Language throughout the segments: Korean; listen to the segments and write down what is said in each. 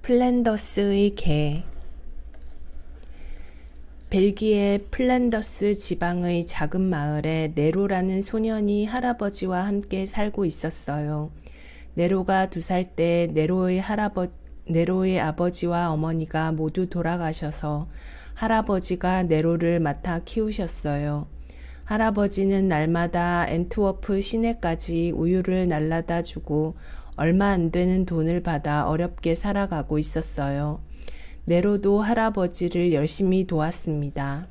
플랜더스의 개. 벨기에 플랜더스 지방의 작은 마을에 네로라는 소년이 할아버지와 함께 살고 있었어요. 네로가 2살 때 네로의 아버지와 어머니가 모두 돌아가셔서 할아버지가 네로를 맡아 키우셨어요. 할아버지는 날마다 앤트워프 시내까지 우유를 날라다 주고 얼마 안 되는 돈을 받아 어렵게 살아가고 있었어요. 네로도 할아버지를 열심히 도왔습니다.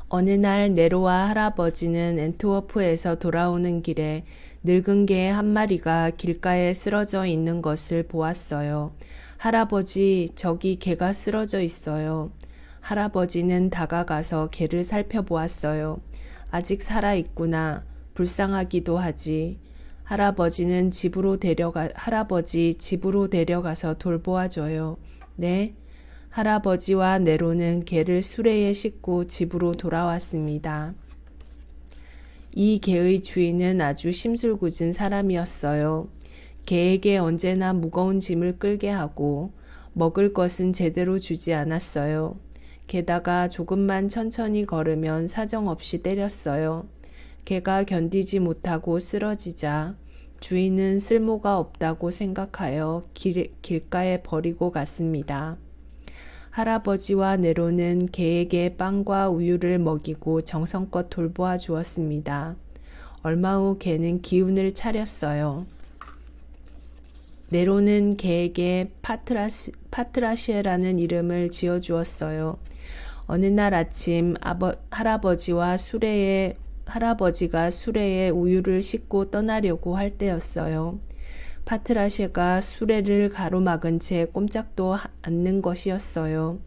어느 날 네로와 할아버지는 앤트워프에서 돌아오는 길에 늙은 개 한 마리가 길가에 쓰러져 있는 것을 보았어요. 할아버지, 저기 개가 쓰러져 있어요. 할아버지는 다가가서 개를 살펴보았어요. 아직 살아있구나. 불쌍하기도 하지. 할아버지 집으로 데려가서 돌보아줘요. 네. 할아버지와 네로는 개를 수레에 싣고 집으로 돌아왔습니다. 이 개의 주인은 아주 심술궂은 사람이었어요. 개에게 언제나 무거운 짐을 끌게 하고 먹을 것은 제대로 주지 않았어요. 게다가 조금만 천천히 걸으면 사정없이 때렸어요. 개가 견디지 못하고 쓰러지자 주인은 쓸모가 없다고 생각하여 길가에 버리고 갔습니다. 할아버지와 네로는 개에게 빵과 우유를 먹이고 정성껏 돌보아 주었습니다. 얼마 후 개는 기운을 차렸어요. 네로는 개에게 파트라시에라는 이름을 지어주었어요. 어느 날 아침 할아버지가 수레에 우유를 싣고 떠나려고 할 때였어요. 파트라시에가 수레를 가로막은 채 꼼짝도 않는 것이었어요.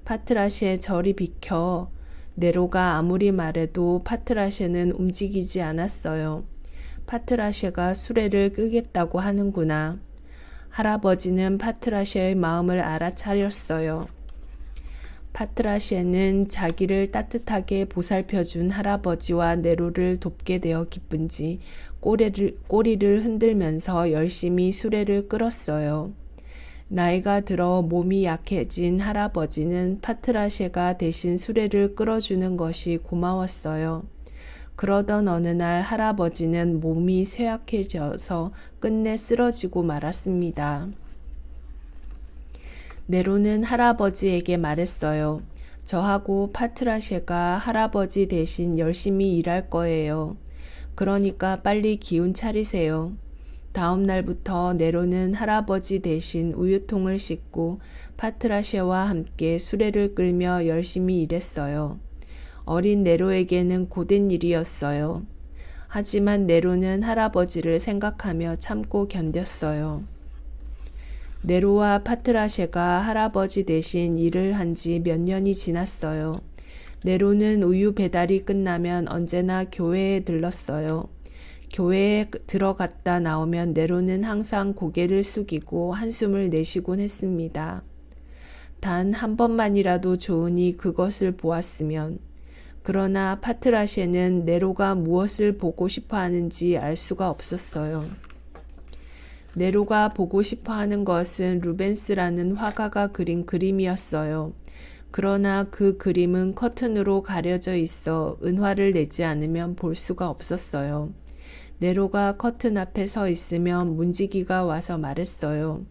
파트라시에 저리 비켜. 네로가 아무리 말해도 파트라시에는 움직이지 않았어요. 파트라시에가 수레를 끄겠다고 하는구나. 할아버지는 파트라시에의 마음을 알아차렸어요. 파트라시에는 자기를 따뜻하게 보살펴준 할아버지와 네로를 돕게 되어 기쁜지 꼬리를 흔들면서 열심히 수레를 끌었어요. 나이가 들어 몸이 약해진 할아버지는 파트라시에가 대신 수레를 끌어주는 것이 고마웠어요. 그러던 어느 날 할아버지는 몸이 쇠약해져서 끝내 쓰러지고 말았습니다. 네로는 할아버지에게 말했어요. 저하고 파트라시에가 할아버지 대신 열심히 일할 거예요. 그러니까 빨리 기운 차리세요. 다음 날부터 네로는 할아버지 대신 우유통을 싣고 파트라시에와 함께 수레를 끌며 열심히 일했어요. 어린 네로에게는 고된 일이었어요. 하지만 네로는 할아버지를 생각하며 참고 견뎠어요. 네로와 파트라시에가 할아버지 대신 일을 한 지 몇 년이 지났어요. 네로는 우유 배달이 끝나면 언제나 교회에 들렀어요. 교회에 들어갔다 나오면 네로는 항상 고개를 숙이고 한숨을 내쉬곤 했습니다. 단 한 번만이라도 좋으니 그것을 보았으면. 그러나 파트라시에는 네로가 무엇을 보고 싶어 하는지 알 수가 없었어요. 네로가 보고 싶어 하는 것은 루벤스라는 화가가 그린 그림이었어요. 그러나 그 그림은 커튼으로 가려져 있어 은화를 내지 않으면 볼 수가 없었어요. 네로가 커튼 앞에 서 있으면 문지기가 와서 말했어요.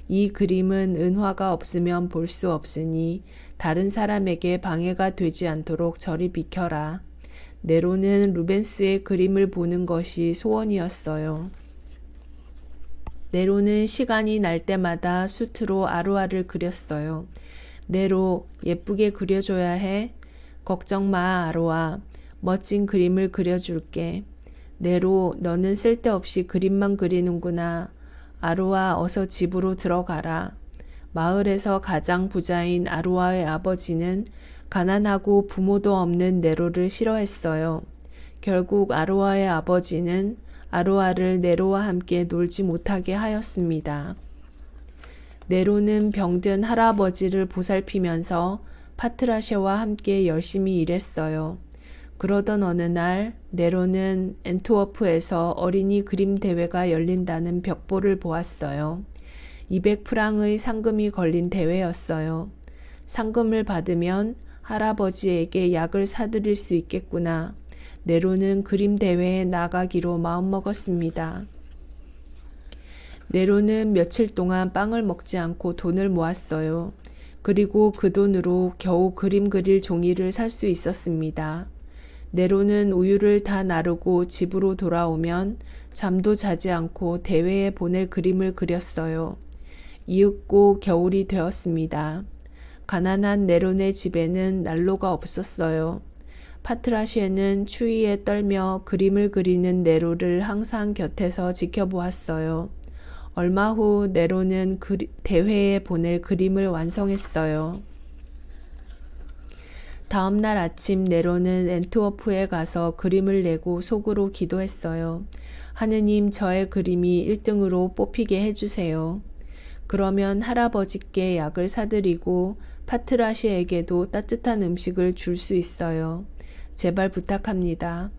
이 그림은 은화가 없으면 볼 수 없으니 다른 사람에게 방해가 되지 않도록 저리 비켜라. 네로는 루벤스의 그림을 보는 것이 소원이었어요. 네로는 시간이 날 때마다 수트로 아루아를 그렸어요. 네로, 예쁘게 그려줘야 해. 걱정 마, 아루아. 멋진 그림을 그려줄게. 네로, 너는 쓸데없이 그림만 그리는구나. 아루아, 어서 집으로 들어가라. 마을에서 가장 부자인 아루아의 아버지는 가난하고 부모도 없는 네로를 싫어했어요. 결국 아루아의 아버지는 아루아를 네로와 함께 놀지 못하게 하였습니다. 네로는 병든 할아버지를 보살피면서 파트라시에와 함께 열심히 일했어요. 그러던 어느 날 네로는 앤트워프에서 어린이 그림 대회가 열린다는 벽보를 보았어요. 200프랑의 상금이 걸린 대회였어요. 상금을 받으면 할아버지에게 약을 사드릴 수 있겠구나. 네로는 그림 대회에 나가기로 마음먹었습니다. 네로는 며칠 동안 빵을 먹지 않고 돈을 모았어요. 그리고 그 돈으로 겨우 그림 그릴 종이를 살 수 있었습니다. 네로는 우유를 다 나르고 집으로 돌아오면 잠도 자지 않고 대회에 보낼 그림을 그렸어요. 이윽고 겨울이 되었습니다. 가난한 네론의 집에는 난로가 없었어요. 파트라시에는 추위에 떨며 그림을 그리는 네로를 항상 곁에서 지켜보았어요. 얼마 후 네로는 대회에 보낼 그림을 완성했어요. 다음 날 아침 네로는 앤트워프에 가서 그림을 내고 속으로 기도했어요. 하느님, 저의 그림이 1등으로 뽑히게 해주세요. 그러면 할아버지께 약을 사드리고 파트라시에게도 따뜻한 음식을 줄 수 있어요. 제발 부탁합니다.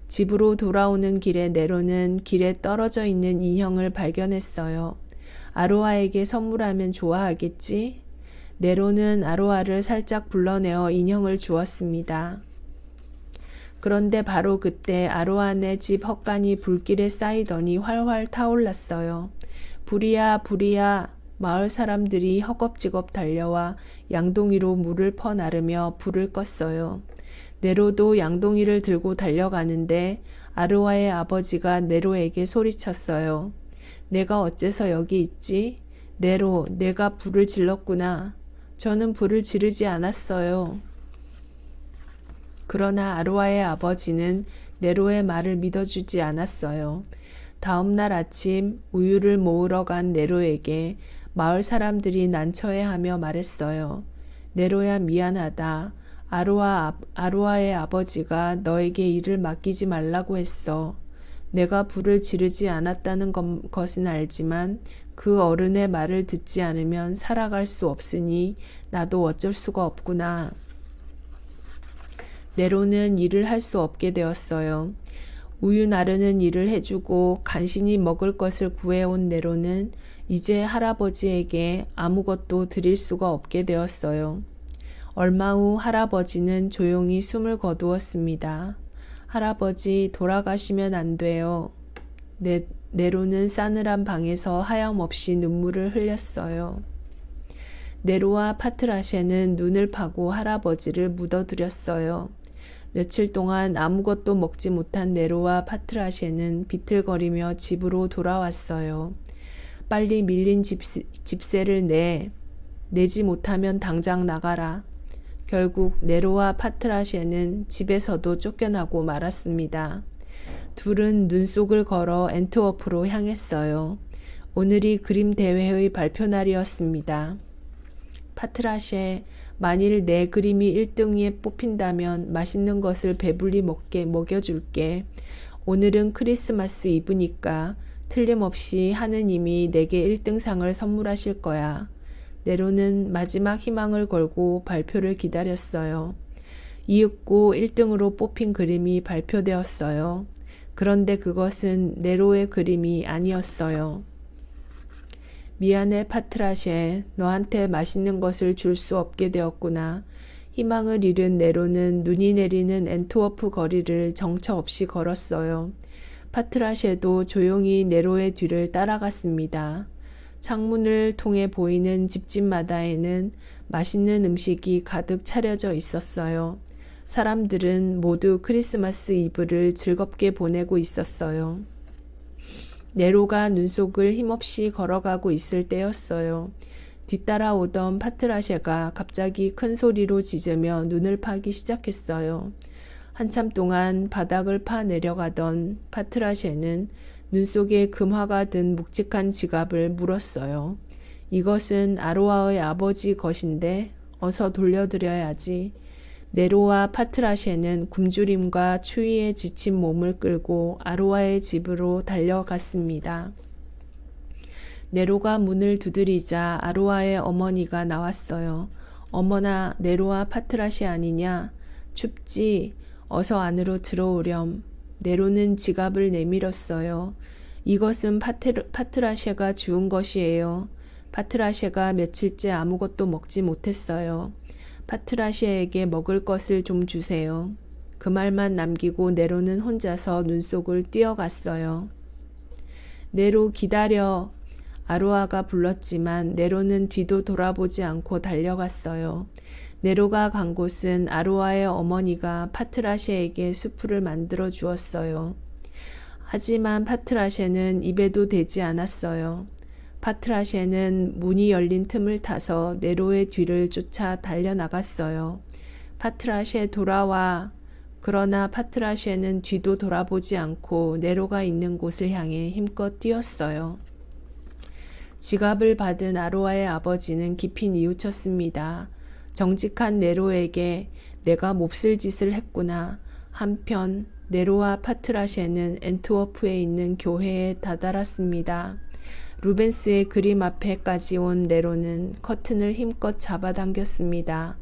집으로 돌아오는 길에 네로는 길에 떨어져 있는 인형을 발견했어요. 아로아에게 선물하면 좋아하겠지? 네로는 아로아를 살짝 불러내어 인형을 주었습니다. 그런데 바로 그때 아로아네 집 헛간이 불길에 쌓이더니 활활 타올랐어요. 불이야, 불이야. 마을 사람들이 허겁지겁 달려와 양동이로 물을 퍼나르며 불을 껐어요. 네로도 양동이를 들고 달려가는데 아로아의 아버지가 네로에게 소리쳤어요. 내가 어째서 여기 있지? 네로, 내가 불을 질렀구나. 저는 불을 지르지 않았어요. 그러나 아로아의 아버지는 네로의 말을 믿어주지 않았어요. 다음 날 아침 우유를 모으러 간 네로에게 마을 사람들이 난처해하며 말했어요. 네로야, 미안하다. 아로아의 아버지가 너에게 일을 맡기지 말라고 했어. 내가 불을 지르지 않았다는 것은 알지만 그 어른의 말을 듣지 않으면 살아갈 수 없으니 나도 어쩔 수가 없구나. 네로는 일을 할 수 없게 되었어요. 우유 나르는 일을 해주고 간신히 먹을 것을 구해온 네로는 이제 할아버지에게 아무것도 드릴 수가 없게 되었어요. 얼마 후 할아버지는 조용히 숨을 거두었습니다. 할아버지, 돌아가시면 안 돼요. 네로는 싸늘한 방에서 하염없이 눈물을 흘렸어요. 네로와 파트라셰는 눈을 파고 할아버지를 묻어드렸어요. 며칠 동안 아무것도 먹지 못한 네로와 파트라셰는 비틀거리며 집으로 돌아왔어요. 빨리 밀린 집세를 내지 못하면 당장 나가라. 결국 네로와 파트라셰는 집에서도 쫓겨나고 말았습니다. 둘은 눈속을 걸어 앤트워프로 향했어요. 오늘이 그림 대회의 발표 날이었습니다. 파트라셰, 만일 내 그림이 1등에 뽑힌다면 맛있는 것을 배불리 먹여줄게. 오늘은 크리스마스 이브니까 틀림없이 하느님이 내게 1등상을 선물하실 거야. 네로는 마지막 희망을 걸고 발표를 기다렸어요. 이윽고 1등으로 뽑힌 그림이 발표되었어요. 그런데 그것은 네로의 그림이 아니었어요. 미안해 파트라셰, 너한테 맛있는 것을 줄 수 없게 되었구나. 희망을 잃은 네로는 눈이 내리는 앤트워프 거리를 정처 없이 걸었어요. 파트라셰도 조용히 네로의 뒤를 따라갔습니다. 창문을 통해 보이는 집집마다에는 맛있는 음식이 가득 차려져 있었어요. 사람들은 모두 크리스마스 이브를 즐겁게 보내고 있었어요. 네로가 눈속을 힘없이 걸어가고 있을 때였어요. 뒤따라오던 파트라셰가 갑자기 큰 소리로 짖으며 눈을 파기 시작했어요. 한참 동안 바닥을 파 내려가던 파트라셰는 눈 속에 금화가 든 묵직한 지갑을 물었어요. 이것은 아로아의 아버지 것인데 어서 돌려드려야지. 네로와 파트라셰는 굶주림과 추위에 지친 몸을 끌고 아로아의 집으로 달려갔습니다. 네로가 문을 두드리자 아로아의 어머니가 나왔어요. 어머나, 네로와 파트라셰 아니냐? 춥지? 어서 안으로 들어오렴. 네로는 지갑을 내밀었어요. 이것은 파트라쉐가 주운 것이에요. 파트라쉐가 며칠째 아무것도 먹지 못했어요. 파트라쉐에게 먹을 것을 좀 주세요. 그 말만 남기고 네로는 혼자서 눈속을 뛰어갔어요. 네로 기다려. 아로아가 불렀지만 네로는 뒤도 돌아보지 않고 달려갔어요. 네로가 간 곳은 아로아의 어머니가 파트라쉐에게 수프를 만들어 주었어요. 하지만 파트라쉐는 입에도 대지 않았어요. 파트라쉐는 문이 열린 틈을 타서 네로의 뒤를 쫓아 달려나갔어요. 파트라쉐 돌아와. 그러나 파트라쉐는 뒤도 돌아보지 않고 네로가 있는 곳을 향해 힘껏 뛰었어요. 지갑을 받은 아로아의 아버지는 깊이 뉘우쳤습니다. 정직한 네로에게 내가 몹쓸 짓을 했구나. 한편 네로와 파트라쉐는 앤트워프에 있는 교회에 다다랐습니다. 루벤스의 그림 앞에까지 온 네로는 커튼을 힘껏 잡아당겼습니다.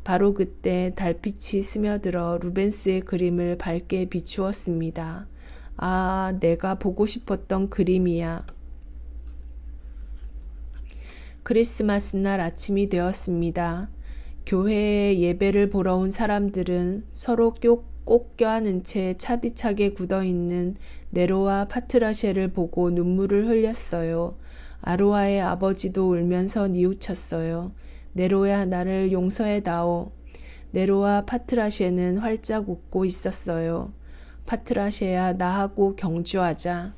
바로 그때 달빛이 스며들어 루벤스의 그림을 밝게 비추었습니다. 아, 내가 보고 싶었던 그림이야. 크리스마스 날 아침이 되었습니다. 교회에 예배를 보러 온 사람들은 서로 꼭 껴안은 채 차디차게 굳어있는 네로와 파트라쉐를 보고 눈물을 흘렸어요. 아로아의 아버지도 울면서 뉘우쳤어요. 네로야, 나를 용서해다오. 네로와 파트라쉐는 활짝 웃고 있었어요. 파트라쉐야, 나하고 경주하자.